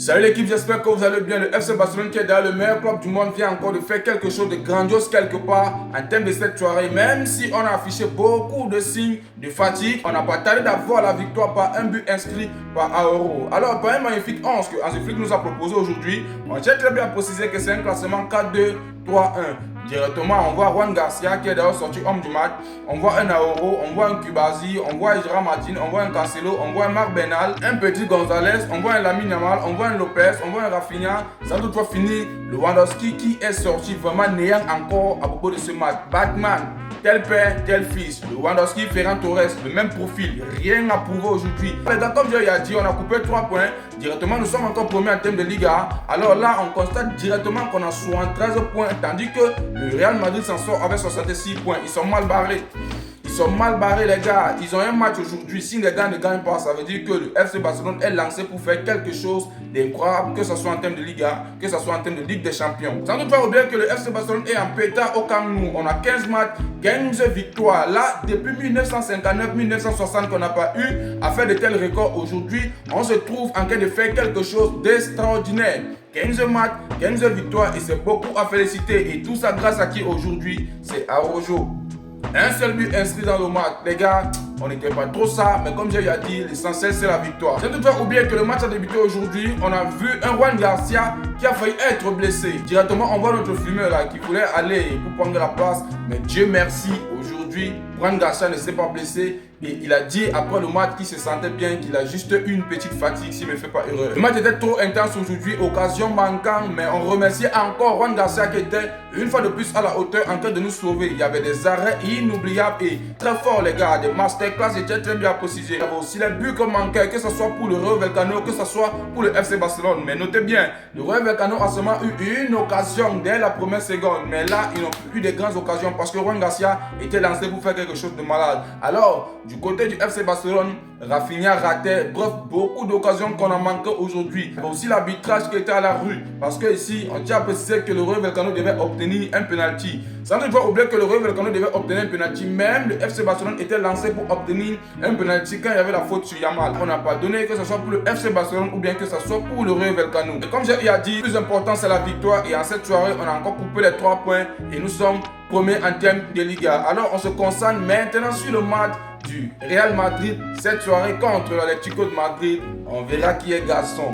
Salut l'équipe, j'espère que vous allez bien. Le FC Barcelone qui est derrière le meilleur club du monde vient encore de faire quelque chose de grandiose quelque part en termes de cette soirée. Même si on a affiché beaucoup de signes de fatigue, on n'a pas tardé d'avoir la victoire par un but inscrit par Aoro. Alors par un magnifique 11 que Hansi Flick nous a proposé aujourd'hui, on tient très bien à préciser que c'est un classement 4-2-3-1. Directement, on voit Juan Garcia qui est d'ailleurs sorti homme du match. On voit un Aoro, on voit un Cubazi, on voit un Gérard Martin, on voit un Cancelo, on voit un Marc Bernal, un petit Gonzalez, on voit un Lamine Yamal, on voit un Lopez, on voit un Rafinha. Sans doute va finir le Lewandowski qui est sorti vraiment néant encore à propos de ce match. Batman, tel père, tel fils. Le Lewandowski, Ferran Torres, le même profil. Rien à prouver aujourd'hui. Comme je l'ai dit, on a coupé 3 points. Directement, nous sommes encore premiers en termes de Liga. Alors là, on constate directement qu'on a 73 points, tandis que le Real Madrid s'en sort avec 66 points. Ils sont mal barrés. Ils sont mal barrés, les gars. Ils ont un match aujourd'hui. Si les gars ne gagnent pas, ça veut dire que le FC Barcelone est lancé pour faire quelque chose d'incroyable, que ce soit en termes de Liga, que ce soit en termes de Ligue des Champions. Sans doute pas oublier que le FC Barcelone est en pétard au Camp Nou. On a 15 matchs, 15 victoires. Là, depuis 1959-1960 qu'on n'a pas eu à faire de tels records aujourd'hui, on se trouve en train de faire quelque chose d'extraordinaire. 15 matchs, 15 victoires et c'est beaucoup à féliciter. Et tout ça grâce à qui aujourd'hui? C'est Araujo. Un seul but inscrit dans le match. Les gars, on n'était pas trop ça, mais comme j'ai déjà dit, l'essentiel c'est la victoire. J'ai toutefois oublié que le match a débuté aujourd'hui. On a vu un Juan Garcia qui a failli être blessé. Directement, on voit notre fumeur là qui voulait aller pour prendre la place. Mais Dieu merci, aujourd'hui, Juan Garcia ne s'est pas blessé. Et il a dit après le match qu'il se sentait bien, qu'il a juste une petite fatigue s'il ne me fait pas erreur. Le match était trop intense aujourd'hui, occasion manquante, mais on remercie encore Juan Garcia qui était une fois de plus à la hauteur en train de nous sauver. Il y avait des arrêts inoubliables et très forts les gars, des masterclass étaient très bien précisés. Il y avait aussi les buts qui manquaient, que ce soit pour le Rayo Vallecano, que ce soit pour le FC Barcelone. Mais notez bien, le Rayo Vallecano a seulement eu une occasion dès la première seconde. Mais là, ils n'ont plus eu de grandes occasions parce que Juan Garcia était lancé pour faire quelque chose de malade. Alors, du côté du FC Barcelone, Rafinha ratait, bref, beaucoup d'occasions qu'on a manqué aujourd'hui. Il y a aussi l'arbitrage qui était à la rue, parce que ici, on tient à préciser que le Rayo Vallecano devait obtenir un penalty. Sans ne pas oublier que le Rayo Vallecano devait obtenir un penalty, même le FC Barcelone était lancé pour obtenir un penalty quand il y avait la faute sur Yamal. On n'a pas donné que ce soit pour le FC Barcelone ou bien que ce soit pour le Rayo Vallecano. Et comme j'ai dit, le plus important c'est la victoire et en cette soirée, on a encore coupé les 3 points et nous sommes premiers en termes de Liga. Alors on se concentre maintenant sur le match du Real Madrid cette soirée contre l'Atlético de Madrid. On verra qui est garçon.